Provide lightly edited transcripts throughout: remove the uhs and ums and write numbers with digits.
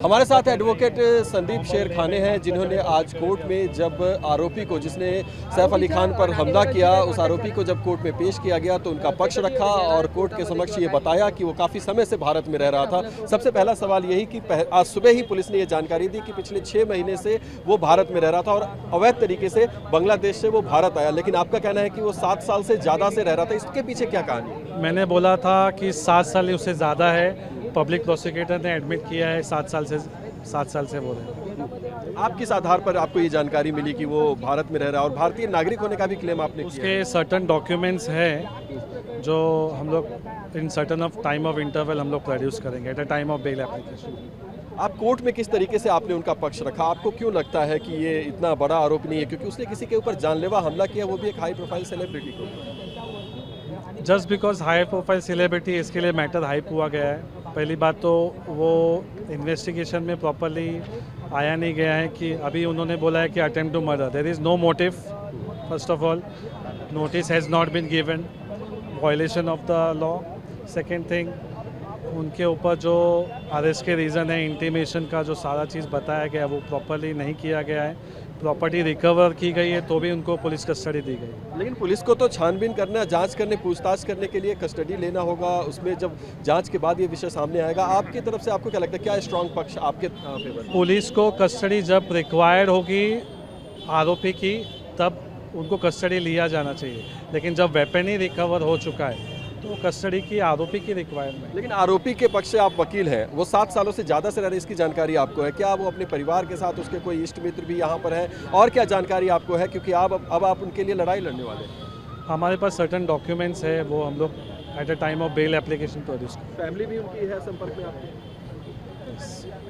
हमारे साथ एडवोकेट संदीप शेरखाने हैं, जिन्होंने आज कोर्ट में जब आरोपी को, जिसने सैफ अली खान पर हमला किया, उस आरोपी को जब कोर्ट में पेश किया गया तो उनका पक्ष रखा और कोर्ट के समक्ष ये बताया कि वो काफ़ी समय से भारत में रह रहा था। सबसे पहला सवाल यही कि आज सुबह ही पुलिस ने ये जानकारी दी कि पिछले 6 महीने से वो भारत में रह रहा था और अवैध तरीके से बांग्लादेश से वो भारत आया, लेकिन आपका कहना है कि वो 7 साल से ज़्यादा से रह रहा था। इसके पीछे क्या कहानी? मैंने बोला था कि 7 साल उससे ज़्यादा है। पब्लिक प्रोसिक्यूटर ने एडमिट किया है 7 साल से बोल रहे। आप किस आधार पर आपको ये जानकारी मिली कि वो भारत में रह रहा है और भारतीय नागरिक होने का भी क्लेम आपने किया? उसके सर्टन डॉक्यूमेंट्स हैं जो हम लोग in certain of time of interval हम लोग प्रोड्यूस करेंगे at a time of bail application. आप कोर्ट में किस तरीके से आपने उनका पक्ष रखा? आपको क्यों लगता है कि ये इतना बड़ा आरोप नहीं है, क्योंकि उसने किसी के ऊपर जानलेवा हमला किया, वो भी एक हाई प्रोफाइल सेलिब्रिटी को? Just because high profile celebrity, इसके लिए मैटर हाइप हुआ गया है। पहली बात तो वो इन्वेस्टिगेशन में प्रॉपरली आया नहीं गया है कि अभी उन्होंने बोला है कि attempt to murder, there is no motive. First of all, notice has not been given, violation of the law. Second thing, उनके ऊपर जो अरेस्ट के रीज़न है, इंटीमेशन का जो सारा चीज़ बताया गया वो प्रॉपरली नहीं किया गया है। प्रॉपर्टी रिकवर की गई है तो भी उनको पुलिस कस्टडी दी गई। लेकिन पुलिस को तो छानबीन करना, जांच करने, पूछताछ करने के लिए कस्टडी लेना होगा। उसमें जब जांच के बाद ये विषय सामने आएगा, आपकी तरफ से आपको क्या लगता है, क्या स्ट्रॉन्ग पक्ष आपके फेवर? पुलिस को कस्टडी जब रिक्वायर्ड होगी आरोपी की तब उनको कस्टडी लिया जाना चाहिए, लेकिन जब वेपन ही रिकवर हो चुका है तो कस्टडी की आरोपी की रिक्वायरमेंट। लेकिन आरोपी के पक्ष से आप वकील हैं, वो 7 सालों से ज़्यादा से रह रहे, इसकी जानकारी आपको है? क्या वो अपने परिवार के साथ, उसके कोई इष्ट मित्र भी यहाँ पर हैं, और क्या जानकारी आपको है, क्योंकि अब आप उनके लिए लड़ाई लड़ने वाले हैं? हमारे पास सर्टन डॉक्यूमेंट्स है, वो हम लोग at a time of bail application produce करें। फैमिली भी उनकी है संपर्क में आपके?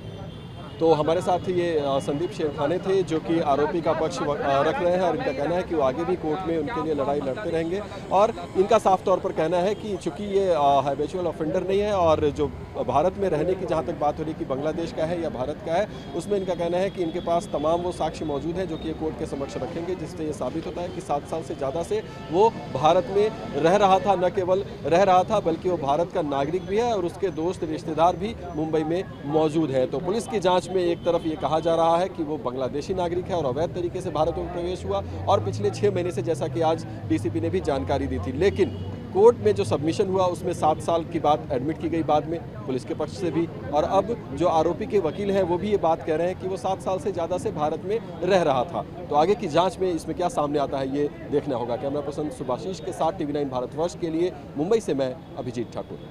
तो हमारे साथ ये संदीप शेरखाने थे, जो कि आरोपी का पक्ष रख रहे हैं और इनका कहना है कि वो आगे भी कोर्ट में उनके लिए लड़ाई लड़ते रहेंगे। और इनका साफ तौर पर कहना है कि चूंकि ये हैबिचुअल ऑफेंडर नहीं है और जो भारत में रहने की जहाँ तक बात हो रही कि बांग्लादेश का है या भारत का है, उसमें इनका कहना है कि इनके पास तमाम वो साक्ष्य मौजूद हैं जो कि ये कोर्ट के समक्ष रखेंगे, जिससे ये साबित होता है कि 7 साल से ज़्यादा से वो भारत में रह रहा था। न केवल रह रहा था बल्कि वो भारत का नागरिक भी है और उसके दोस्त रिश्तेदार भी मुंबई में मौजूद हैं। तो पुलिस की जाँच में एक तरफ ये कहा जा रहा है कि वो बांग्लादेशी नागरिक है और अवैध तरीके से भारत में प्रवेश हुआ और पिछले 6 महीने से, जैसा कि आज डीसीपी ने भी जानकारी दी थी, लेकिन कोर्ट में जो सबमिशन हुआ उसमें 7 साल की बात एडमिट की गई बाद में पुलिस के पक्ष से भी। और अब जो आरोपी के वकील हैं वो भी ये बात कह रहे हैं कि वो 7 साल से ज़्यादा से भारत में रह रहा था। तो आगे की जांच में इसमें क्या सामने आता है ये देखना होगा। कैमरा पर्सन सुभाशीष के साथ TV9 भारतवर्ष के लिए मुंबई से मैं अभिजीत ठाकुर।